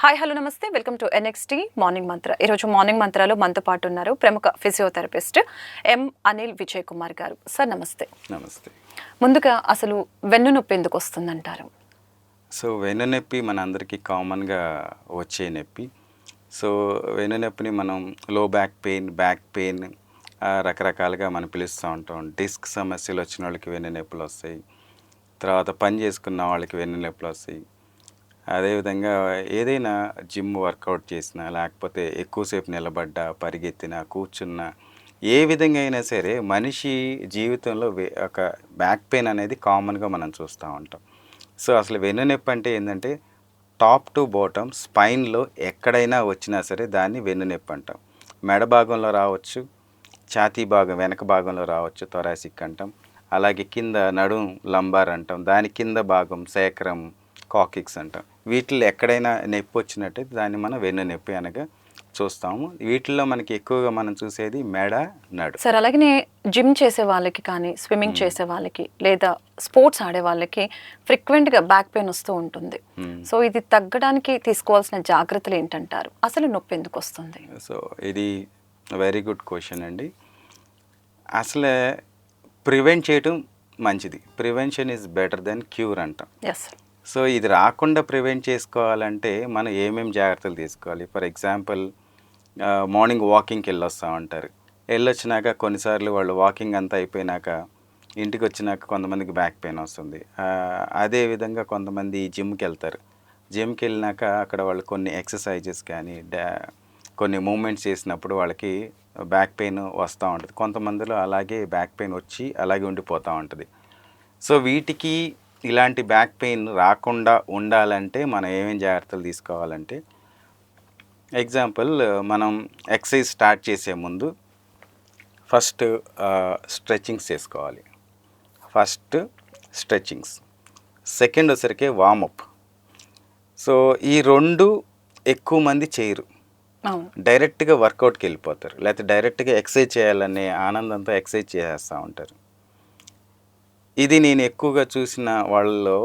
Hi hello నమస్తే welcome to NXT morning మంత్ర. ఈరోజు morning మంత్రాలో మనతో పాటు ఉన్నారు ప్రముఖ ఫిజియోథెరపిస్ట్ అనిల్ విజయ్ కుమార్ గారు. సార్ నమస్తే. నమస్తే. ముందుగా అసలు వెన్నునొప్పి ఎందుకు వస్తుందంటారు? సో వెన్నునొప్పి మన అందరికీ కామన్గా వచ్చే నొప్పి. సో వెన్నునొప్పిని మనం లో బ్యాక్ పెయిన్ రకరకాలుగా మనం పిలుస్తూ ఉంటాం. డిస్క్ సమస్యలు వచ్చిన వాళ్ళకి వెన్నునొప్పులు వస్తాయి, తర్వాత పని చేసుకున్న వాళ్ళకి వెన్నునొప్పులు వస్తాయి. అదేవిధంగా ఏదైనా జిమ్ వర్కౌట్ చేసినా, లేకపోతే ఎక్కువసేపు నిలబడ్డా, పరిగెత్తినా, కూర్చున్నా, ఏ విధంగా అయినా సరే మనిషి జీవితంలో ఒక బ్యాక్ పెయిన్ అనేది కామన్గా మనం చూస్తూ ఉంటాం. సో అసలు వెన్నునొప్పి అంటే ఏంటంటే టాప్ టు బాటమ్ స్పైన్లో ఎక్కడైనా వచ్చినా సరే దాన్ని వెన్నునొప్పి అంటాం. మెడ భాగంలో రావచ్చు, ఛాతీ భాగం వెనక భాగంలో రావచ్చు, థొరాసిక్ అంటాం. అలాగే కింద నడుం లంబార్ అంటాం, దాని కింద భాగం సేక్రం, కాకిక్స్ అంటాం. వీటిల్లో ఎక్కడైనా నొప్పి వచ్చినట్టయితే దాన్ని మనం వెన్నునొప్పి అనగా చూస్తాము. వీటిల్లో మనకి ఎక్కువగా మనం చూసేది మెడ, నడు. సార్ అలాగే జిమ్ చేసే వాళ్ళకి కానీ, స్విమ్మింగ్ చేసే వాళ్ళకి లేదా స్పోర్ట్స్ ఆడే వాళ్ళకి ఫ్రీక్వెంట్గా బ్యాక్ పెయిన్ వస్తూ ఉంటుంది. సో ఇది తగ్గడానికి తీసుకోవాల్సిన జాగ్రత్తలు ఏంటంటారు? అసలు నొప్పి ఎందుకు వస్తుంది? సో ఇది వెరీ గుడ్ క్వశ్చన్ అండి. అసలే ప్రివెంట్ చేయటం మంచిది. Prevention is better than cure అంటాం. ఎస్. సో ఇది రాకుండా ప్రివెంట్ చేసుకోవాలంటే మనం ఏమేమి జాగ్రత్తలు తీసుకోవాలి? ఫర్ ఎగ్జాంపుల్ మార్నింగ్ వాకింగ్కి వెళ్ళొస్తూ ఉంటారు. వెళ్ళొచ్చినాక కొన్నిసార్లు వాళ్ళు వాకింగ్ అంతా అయిపోయినాక ఇంటికి వచ్చినాక కొంతమందికి బ్యాక్ పెయిన్ వస్తుంది. అదేవిధంగా కొంతమంది జిమ్కి వెళ్తారు. జిమ్కి వెళ్ళినాక అక్కడ వాళ్ళు కొన్ని ఎక్సర్సైజెస్ కానీ కొన్ని మూమెంట్స్ చేసినప్పుడు వాళ్ళకి బ్యాక్ పెయిన్ వస్తూ ఉంటుంది. కొంతమందిలో అలాగే బ్యాక్ పెయిన్ వచ్చి అలాగే ఉండిపోతూ ఉంటుంది. సో వీటికి ఇలాంటి బ్యాక్ పెయిన్ రాకుండా ఉండాలంటే మనం ఏమేమి జాగ్రత్తలు తీసుకోవాలంటే, ఎగ్జాంపుల్ మనం ఎక్సర్సైజ్ స్టార్ట్ చేసే ముందు ఫస్ట్ స్ట్రెచ్చింగ్స్ చేసుకోవాలి. సెకండ్ వచ్చరికి వార్మప్. సో ఈ రెండు ఎక్కువ మంది చేయరు. డైరెక్ట్గా వర్కౌట్కి వెళ్ళిపోతారు, లేకపోతే డైరెక్ట్గా ఎక్సర్సైజ్ చేయాలనే ఆనందంతో ఎక్సర్సైజ్ చేసేస్తూ ఉంటారు. ఇది నేను ఎక్కువగా చూసిన వాళ్ళలో,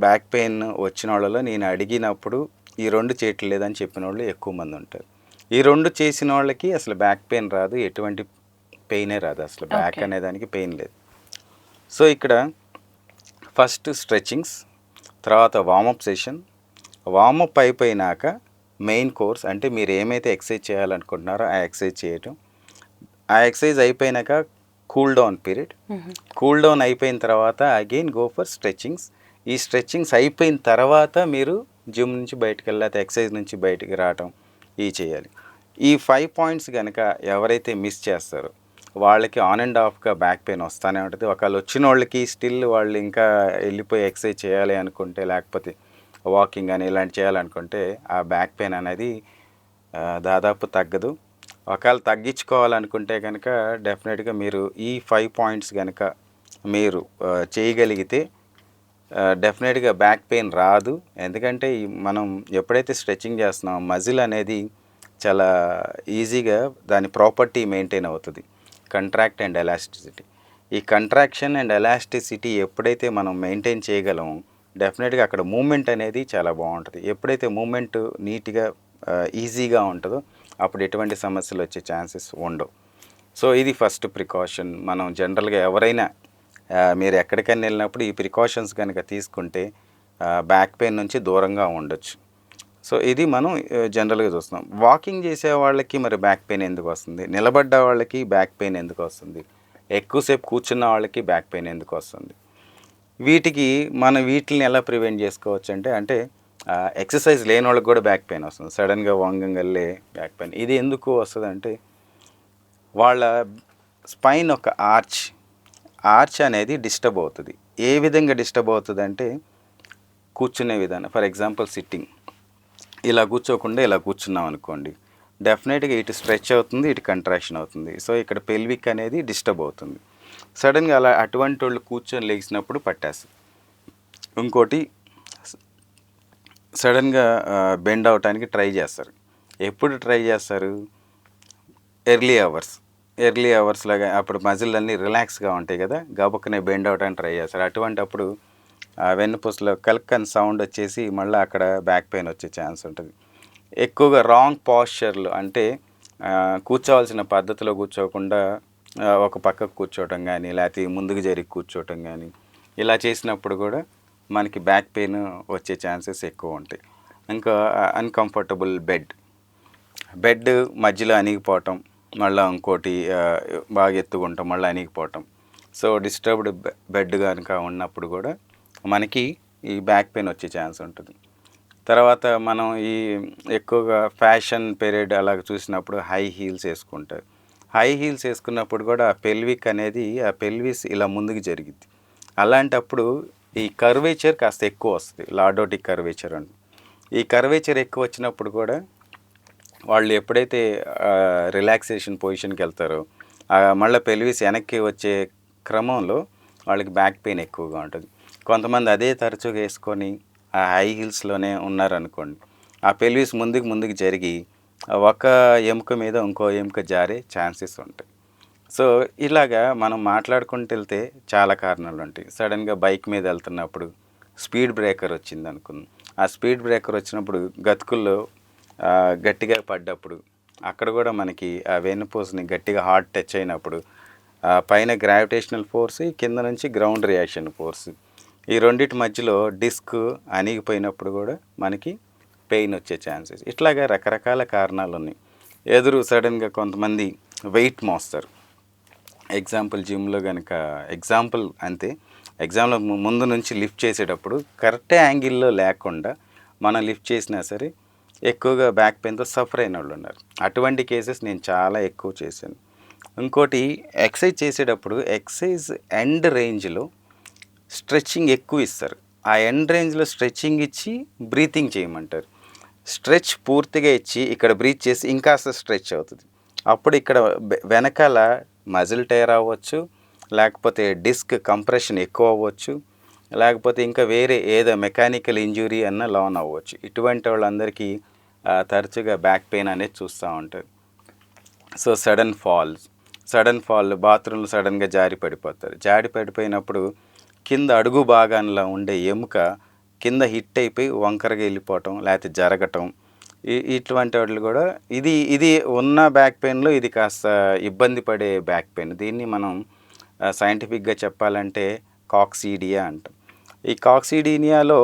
బ్యాక్ పెయిన్ వచ్చిన వాళ్ళలో నేను అడిగినప్పుడు ఈ రెండు చేయట్లేదని చెప్పిన వాళ్ళు ఎక్కువ మంది ఉంటారు. ఈ రెండు చేసిన వాళ్ళకి అసలు బ్యాక్ పెయిన్ రాదు, ఎటువంటి పెయినే రాదు, అసలు బ్యాక్ అనేదానికి పెయిన్ లేదు. సో ఇక్కడ ఫస్ట్ స్ట్రెచ్చింగ్స్, తర్వాత వార్మప్ సెషన్. వార్మప్ అయిపోయినాక మెయిన్ కోర్స్, అంటే మీరు ఏమైతే ఎక్సర్సైజ్ చేయాలనుకుంటున్నారో ఆ ఎక్సర్సైజ్ చేయటం. ఆ ఎక్సర్సైజ్ అయిపోయినాక cool down period. Cool down అయిపోయిన తర్వాత అగైన్ గో ఫర్ స్ట్రెచ్చింగ్స్. ఈ స్ట్రెచ్చింగ్స్ అయిపోయిన తర్వాత మీరు జిమ్ నుంచి బయటకు వెళ్ళాలి, ఎక్సర్సైజ్ నుంచి బయటికి రావటం ఇవి చేయాలి. ఈ 5 పాయింట్స్ కనుక ఎవరైతే మిస్ చేస్తారో వాళ్ళకి ఆన్ అండ్ ఆఫ్గా బ్యాక్ పెయిన్ వస్తూనే ఉంటుంది. ఒకవేళ వచ్చిన వాళ్ళకి స్టిల్ వాళ్ళు ఇంకా వెళ్ళిపోయి ఎక్సర్సైజ్ చేయాలి అనుకుంటే, లేకపోతే వాకింగ్ అని ఇలాంటి చేయాలనుకుంటే ఆ బ్యాక్ పెయిన్ అనేది దాదాపు తగ్గదు. ఒకవేళ తగ్గించుకోవాలనుకుంటే కనుక డెఫినెట్గా మీరు ఈ 5 పాయింట్స్ కనుక మీరు చేయగలిగితే డెఫినెట్గా బ్యాక్ పెయిన్ రాదు. ఎందుకంటే మనం ఎప్పుడైతే స్ట్రెచ్చింగ్ చేస్తున్నామో మజిల్ అనేది చాలా ఈజీగా దాని ప్రాపర్టీ మెయింటైన్ అవుతుంది, కంట్రాక్ట్ అండ్ ఎలాస్టిసిటీ. ఈ కంట్రాక్షన్ అండ్ ఎలాస్టిసిటీ ఎప్పుడైతే మనం మెయింటైన్ చేయగలమో డెఫినెట్గా అక్కడ మూమెంట్ అనేది చాలా బాగుంటుంది. ఎప్పుడైతే మూమెంట్ నీట్గా ఈజీగా ఉంటుందో అప్పుడు ఎటువంటి సమస్యలు వచ్చే ఛాన్సెస్ ఉండవు. సో ఇది ఫస్ట్ ప్రికాషన్. మనం జనరల్గా ఎవరైనా మీరు ఎక్కడికైనా వెళ్ళినప్పుడు ఈ ప్రికాషన్స్ కనుక తీసుకుంటే బ్యాక్ పెయిన్ నుంచి దూరంగా ఉండొచ్చు. సో ఇది మనం జనరల్గా చూస్తున్నాం. వాకింగ్ చేసే వాళ్ళకి మరి బ్యాక్ పెయిన్ ఎందుకు వస్తుంది? నిలబడ్డ వాళ్ళకి బ్యాక్ పెయిన్ ఎందుకు వస్తుంది? ఎక్కువసేపు కూర్చున్న వాళ్ళకి బ్యాక్ పెయిన్ ఎందుకు వస్తుంది? వీటిని ఎలా ప్రివెంట్ చేసుకోవచ్చు అంటే ఎక్సర్సైజ్ లేని వాళ్ళకి కూడా బ్యాక్ పెయిన్ వస్తుంది. సడన్గా వంగంగల్లే బ్యాక్ పెయిన్. ఇది ఎందుకు వస్తుంది అంటే వాళ్ళ స్పైన్ ఒక ఆర్చ్ అనేది డిస్టర్బ్ అవుతుంది. ఏ విధంగా డిస్టర్బ్ అవుతుంది అంటే కూర్చునే విధానం. ఫర్ ఎగ్జాంపుల్ సిట్టింగ్, ఇలా కూర్చోకుండా ఇలా కూర్చున్నాం అనుకోండి, డెఫినెట్గా ఇటు స్ట్రెచ్ అవుతుంది, ఇటు కంట్రాక్షన్ అవుతుంది. సో ఇక్కడ పెల్విక్ అనేది డిస్టర్బ్ అవుతుంది. సడన్గా అటువంటి వాళ్ళు కూర్చొని లేచినప్పుడు పట్టేస్తుంది. ఇంకోటి సడన్గా బెండ్ అవటానికి ట్రై చేస్తారు. ఎప్పుడు ట్రై చేస్తారు? ఎర్లీ అవర్స్ లాగా అప్పుడు మజిల్ అన్నీ రిలాక్స్గా ఉంటాయి కదా, గబుక్కనే బెండ్ అవటానికి ట్రై చేస్తారు. అటువంటప్పుడు వెన్నుపూసలో కల్క్ అని సౌండ్ వచ్చేసి మళ్ళీ అక్కడ బ్యాక్ పెయిన్ వచ్చే ఛాన్స్ ఉంటుంది. ఎక్కువగా రాంగ్ పాస్చర్లు అంటే కూర్చోవాల్సిన పద్ధతిలో కూర్చోకుండా ఒక పక్కకు కూర్చోవటం కానీ లేకపోతే ముందుకు జరిగి కూర్చోవటం కానీ ఇలా చేసినప్పుడు కూడా మనకి బ్యాక్ పెయిన్ వచ్చే ఛాన్సెస్ ఎక్కువ ఉంటాయి. ఇంకా అన్కంఫర్టబుల్ బెడ్ మధ్యలో అణిగిపోవటం, మళ్ళీ ఇంకోటి బాగా ఎత్తుకుంటాం మళ్ళీ అణిగిపోవటం. సో డిస్టర్బ్డ్ బెడ్ కనుక ఉన్నప్పుడు కూడా మనకి ఈ బ్యాక్ పెయిన్ వచ్చే ఛాన్స్ ఉంటుంది. తర్వాత మనం ఈ ఎక్కువగా ఫ్యాషన్ పీరియడ్ అలాగ చూసినప్పుడు హై హీల్స్ వేసుకుంటారు. హై హీల్స్ వేసుకున్నప్పుడు కూడా ఆ పెల్విక్ అనేది ఆ పెల్విస్ ఇలా ముందుకు జరిగిద్ది. అలాంటప్పుడు ఈ కర్వేచర్ కాస్త ఎక్కువ వస్తుంది, లార్డోటిక్ కర్వేచర్ అని. ఈ కర్వేచర్ ఎక్కువ వచ్చినప్పుడు కూడా వాళ్ళు ఎప్పుడైతే రిలాక్సేషన్ పొజిషన్కి వెళ్తారో మళ్ళీ పెల్విస్ వెనక్కి వచ్చే క్రమంలో వాళ్ళకి బ్యాక్ పెయిన్ ఎక్కువగా ఉంటుంది. కొంతమంది అదే తరచుగా వేసుకొని ఆ హై హీల్స్లోనే ఉన్నారనుకోండి, ఆ పెల్విస్ ముందుకు జరిగి ఒక ఎముక మీద ఇంకో ఎముక జారే ఛాన్సెస్ ఉంటాయి. సో ఇలాగా మనం మాట్లాడుకుంటూ వెళ్తే చాలా కారణాలు ఉంటాయి. సడన్గా బైక్ మీద వెళ్తున్నప్పుడు స్పీడ్ బ్రేకర్ వచ్చింది అనుకుందాం. ఆ స్పీడ్ బ్రేకర్ వచ్చినప్పుడు గతుకుల్లో గట్టిగా పడ్డప్పుడు అక్కడ కూడా మనకి ఆ వెన్నుపూసని గట్టిగా హార్ట్ టచ్ అయినప్పుడు పైన గ్రావిటేషనల్ ఫోర్స్, కింద నుంచి గ్రౌండ్ రియాక్షన్ ఫోర్స్, ఈ రెండింటి మధ్యలో డిస్క్ అణిగిపోయినప్పుడు కూడా మనకి పెయిన్ వచ్చే ఛాన్సెస్. ఇట్లాగా రకరకాల కారణాలు ఉన్నాయి. సడన్గా కొంతమంది వెయిట్ మోస్తారు. ఎగ్జాంపుల్ జిమ్లో కనుక అంతే ఎగ్జామ్లో ముందు నుంచి లిఫ్ట్ చేసేటప్పుడు కరెక్ట్ యాంగిల్లో లేకుండా మనం లిఫ్ట్ చేసినా సరే ఎక్కువగా బ్యాక్ పెయిన్తో సఫర్ అయిన వాళ్ళు ఉన్నారు. అటువంటి కేసెస్ నేను చాలా ఎక్కువ చేశాను. ఇంకోటి ఎక్సర్సైజ్ చేసేటప్పుడు ఎక్సర్సైజ్ ఎండ్ రేంజ్లో స్ట్రెచ్చింగ్ ఎక్కువ ఇస్తారు. ఆ ఎండ్ రేంజ్లో స్ట్రెచ్చింగ్ ఇచ్చి బ్రీతింగ్ చేయమంటారు. స్ట్రెచ్ పూర్తిగా ఇచ్చి ఇక్కడ బ్రీత్ చేసి ఇంకాస్త స్ట్రెచ్ అవుతుంది. అప్పుడు ఇక్కడ వెనకాల మజిల్ టైర్ అవ్వచ్చు, లేకపోతే డిస్క్ కంప్రెషన్ ఎక్కువ అవ్వచ్చు, లేకపోతే ఇంకా వేరే ఏదో మెకానికల్ ఇంజురీ అన్న లోన్ అవ్వచ్చు. ఇటువంటి వాళ్ళందరికీ తరచుగా బ్యాక్ పెయిన్ అనేది చూస్తూ ఉంటారు. సో సడన్ ఫాల్ బాత్రూంలో సడన్గా జారి పడిపోయినప్పుడు కింద అడుగు భాగాల్లో ఉండే ఎముక కింద హిట్ అయిపోయి వంకరగా వెళ్ళిపోవటం లేకపోతే జరగటం, ఇటువంటి వాళ్ళు కూడా ఇది ఉన్న బ్యాక్ పెయిన్లో ఇది కాస్త ఇబ్బంది పడే బ్యాక్ పెయిన్. దీన్ని మనం సైంటిఫిక్గా చెప్పాలంటే కాక్సీడియా అంటాం. ఈ కాక్సీడియాలో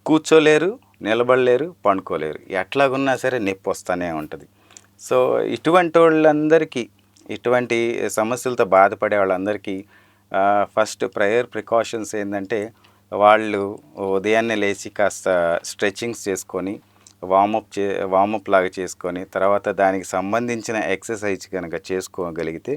కూర్చోలేరు, నిలబడలేరు, పండుకోలేరు, ఎట్లాగున్నా సరే నొప్పి వస్తూనే ఉంటుంది. సో ఇటువంటి వాళ్ళందరికీ, ఇటువంటి సమస్యలతో బాధపడే వాళ్ళందరికీ ఫస్ట్ ప్రికాషన్స్ ఏంటంటే వాళ్ళు ఉదయాన్నే లేచి కాస్త స్ట్రెచ్చింగ్స్ చేసుకొని వామప్ లాగా చేసుకొని తర్వాత దానికి సంబంధించిన ఎక్సర్సైజ్ కనుక చేసుకోగలిగితే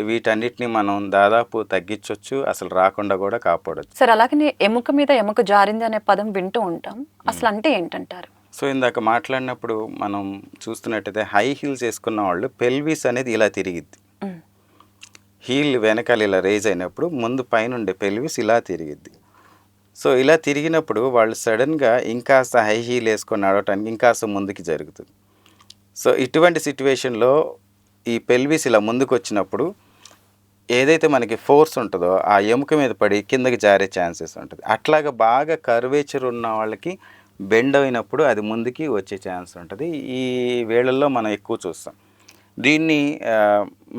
వీటన్నిటిని మనం దాదాపు తగ్గించవచ్చు, అసలు రాకుండా కూడా కాపాడవచ్చు. సార్ అలాగే ఎముక మీద ఎముక జారింది అనే పదం వింటూ ఉంటాం, అసలు అంటే ఏంటంటారు? సో ఇందాక మాట్లాడినప్పుడు మనం చూస్తున్నట్టయితే హై హీల్స్ వేసుకున్న వాళ్ళు పెల్విస్ అనేది ఇలా తిరిగిద్ది. హీల్ వెనకాల ఇలా రేజ్ అయినప్పుడు ముందు పైన ఉండే పెల్విస్ ఇలా తిరిగిద్ది. సో ఇలా తిరిగినప్పుడు వాళ్ళు సడన్గా ఇంకాస్త హై హీల్ వేసుకొని నడవటానికి ఇంకాస్త ముందుకి జరుగుతుంది. సో ఇటువంటి సిచ్యువేషన్లో ఈ పెల్విస్ ఇలా ముందుకు వచ్చినప్పుడు ఏదైతే మనకి ఫోర్స్ ఉంటుందో ఆ ఎముక మీద పడి కిందకి జారే ఛాన్సెస్ ఉంటుంది. అట్లాగా బాగా కర్వేచర్ ఉన్న వాళ్ళకి బెండ్ అయినప్పుడు అది ముందుకి వచ్చే ఛాన్స్ ఉంటుంది. ఈ వేళల్లో మనం ఎక్కువ చూస్తాం. దీన్ని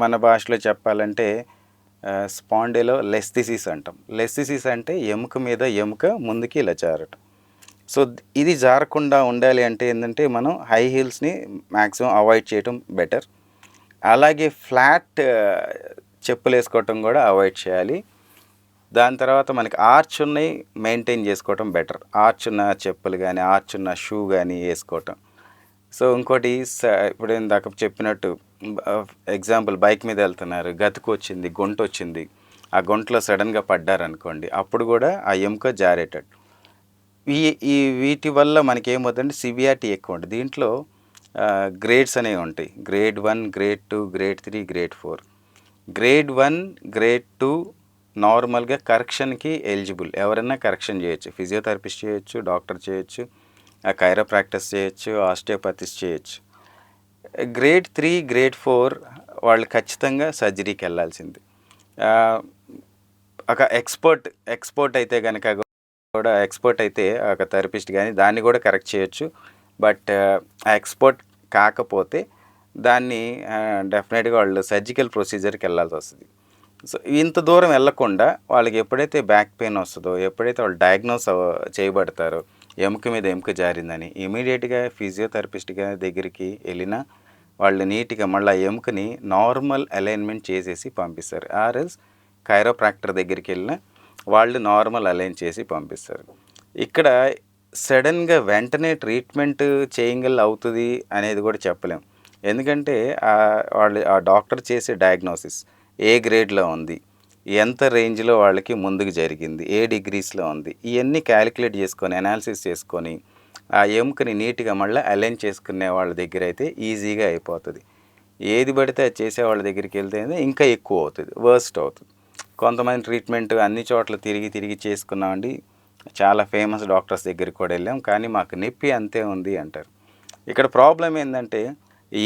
మన భాషలో చెప్పాలంటే స్పాండిలోలిస్థెసిస్ అంటాం. లెస్థెసిస్ అంటే ఎముక మీద ఎముక ముందుకి ఇలా జారటం. సో ఇది జారకుండా ఉండాలి అంటే ఏంటంటే మనం హై హీల్స్ని మ్యాక్సిమం అవాయిడ్ చేయటం బెటర్. అలాగే ఫ్లాట్ చెప్పులు వేసుకోవటం కూడా అవాయిడ్ చేయాలి. దాని తర్వాత మనకి ఆర్చ్ ఉన్నాయి మెయింటైన్ చేసుకోవటం బెటర్. ఆర్చ్ ఉన్న చెప్పులు కానీ ఆర్చ్ ఉన్న షూ కానీ వేసుకోవటం. సో ఇంకోటి ఇప్పుడు ఇందాక చెప్పినట్టు ఎగ్జాంపుల్ బైక్ మీద వెళ్తున్నారు, గతుకు వచ్చింది, గొంటు వచ్చింది, ఆ గొంట్లో సడన్గా పడ్డారనుకోండి, అప్పుడు కూడా ఆ ఎముక జారేటట్టు. వీటి వల్ల మనకి ఏమవుతుందంటే సివియారిటీ ఎక్కువ ఉంటుంది. దీంట్లో గ్రేడ్స్ అనేవి ఉంటాయి. Grade 1, grade 2, grade 3, grade 4. Grade 1, grade 2 నార్మల్గా కరెక్షన్కి ఎలిజిబుల్, ఎవరైనా కరెక్షన్ చేయొచ్చు. ఫిజియోథెరపిస్ట్ చేయొచ్చు, డాక్టర్ చేయొచ్చు, కైరోప్రాక్టిస్ చేయొచ్చు, ఆస్టియోపతిస్ట్ చేయొచ్చు. గ్రేడ్ 3, గ్రేడ్ 4 వాళ్ళు ఖచ్చితంగా సర్జరీకి వెళ్ళాల్సింది. ఒక ఎక్స్పర్ట్ అయితే కనుక కూడా ఒక థెరపిస్ట్ కానీ దాన్ని కూడా కరెక్ట్ చేయొచ్చు. బట్ ఎక్స్పర్ట్ కాకపోతే దాన్ని డెఫినెట్గా వాళ్ళు సర్జికల్ ప్రొసీజర్కి వెళ్ళాల్సి వస్తుంది. సో ఇంత దూరం వెళ్ళకుండా వాళ్ళకి ఎప్పుడైతే బ్యాక్ పెయిన్ వస్తుందో, ఎప్పుడైతే వాళ్ళు డయాగ్నోస్ చేయబడతారో ఎముక మీద ఎముక జారిందని, ఇమీడియట్గా ఫిజియోథెరపిస్ట్గా దగ్గరికి వెళ్ళినా వాళ్ళు నీట్గా మళ్ళీ ఎముకని నార్మల్ అలైన్మెంట్ చేసేసి పంపిస్తారు. ఆర్ఎల్స్ కైరోప్రాక్టర్ దగ్గరికి వెళ్ళినా వాళ్ళు నార్మల్ అలైన్ చేసి పంపిస్తారు. ఇక్కడ సడన్గా వెంటనే ట్రీట్మెంట్ చేయగల అవుతుంది అనేది కూడా చెప్పలేం. ఎందుకంటే వాళ్ళు ఆ డాక్టర్ చేసే డయాగ్నోసిస్ ఏ గ్రేడ్లో ఉంది, ఎంత రేంజ్లో వాళ్ళకి ముందుకు జరిగింది, ఏ డిగ్రీస్లో ఉంది, ఇవన్నీ క్యాలిక్యులేట్ చేసుకొని అనాలిసిస్ చేసుకొని ఆ ఎముకని నీట్గా మళ్ళీ అలైన్ చేసుకునే వాళ్ళ దగ్గర అయితే ఈజీగా అయిపోతుంది. ఏది పడితే అది చేసే వాళ్ళ దగ్గరికి వెళ్తే ఇంకా ఎక్కువ అవుతుంది, వర్స్ట్ అవుతుంది. కొంతమంది ట్రీట్మెంట్ అన్ని చోట్ల తిరిగి చేసుకున్నామండి, చాలా ఫేమస్ డాక్టర్స్ దగ్గరికి కూడా వెళ్ళాం, కానీ మాకు నొప్పి అంతే ఉంది అంటారు. ఇక్కడ ప్రాబ్లం ఏంటంటే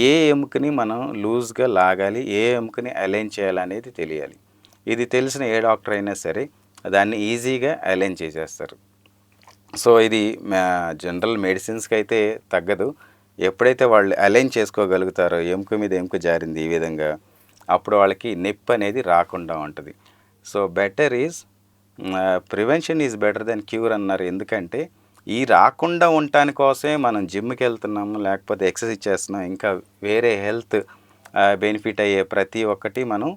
ఏ ఎముకని మనం లూజ్గా లాగాలి, ఏ ఎముకని అలైన్ చేయాలనేది తెలియాలి. ఇది తెలిసిన ఏ డాక్టర్ అయినా సరే దాన్ని ఈజీగా అలైన్ చేసేస్తారు. సో ఇది జనరల్ మెడిసిన్స్కి అయితే తగ్గదు. ఎప్పుడైతే వాళ్ళు అలైన్ చేసుకోగలుగుతారో ఎముక మీద ఎముక జారింది ఈ విధంగా, అప్పుడు వాళ్ళకి నొప్పి అనేది రాకుండా ఉంటుంది. So better is prevention is better than cure అన్నారు. ఎందుకంటే ఈ రాకుండా ఉండటాని కోసమే మనం జిమ్కి వెళ్తున్నాము, లేకపోతే ఎక్సర్సైజ్ చేస్తున్నాం, ఇంకా వేరే హెల్త్ బెనిఫిట్ అయ్యే ప్రతి ఒక్కటి మనం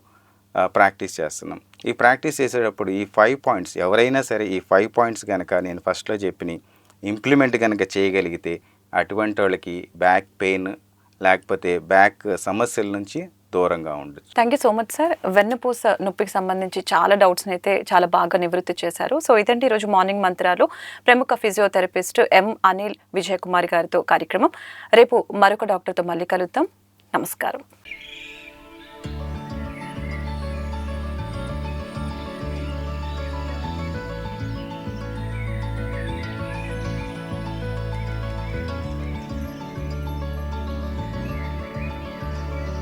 ప్రాక్టీస్ చేస్తున్నాం. ఈ ప్రాక్టీస్ చేసేటప్పుడు ఈ 5 పాయింట్స్ ఎవరైనా సరే ఈ 5 పాయింట్స్ కనుక నేను ఫస్ట్లో చెప్పిన ఇంప్లిమెంట్ కనుక చేయగలిగితే అటువంటి వాళ్ళకి బ్యాక్ పెయిన్ లేకపోతే బ్యాక్ సమస్యల నుంచి దూరంగా ఉండొచ్చు. Thank you so much sir. వెన్నుపూస నొప్పికి సంబంధించి చాలా డౌట్స్ని అయితే చాలా బాగా నివృత్తి చేశారు. సో ఇదంటే ఈరోజు మార్నింగ్ మంత్రాలు ప్రముఖ ఫిజియోథెరపిస్ట్ ఎం అనిల్ విజయ్ కుమార్ గారితో కార్యక్రమం. రేపు మరొక డాక్టర్తో మళ్ళీ కలుద్దాం. నమస్కారం.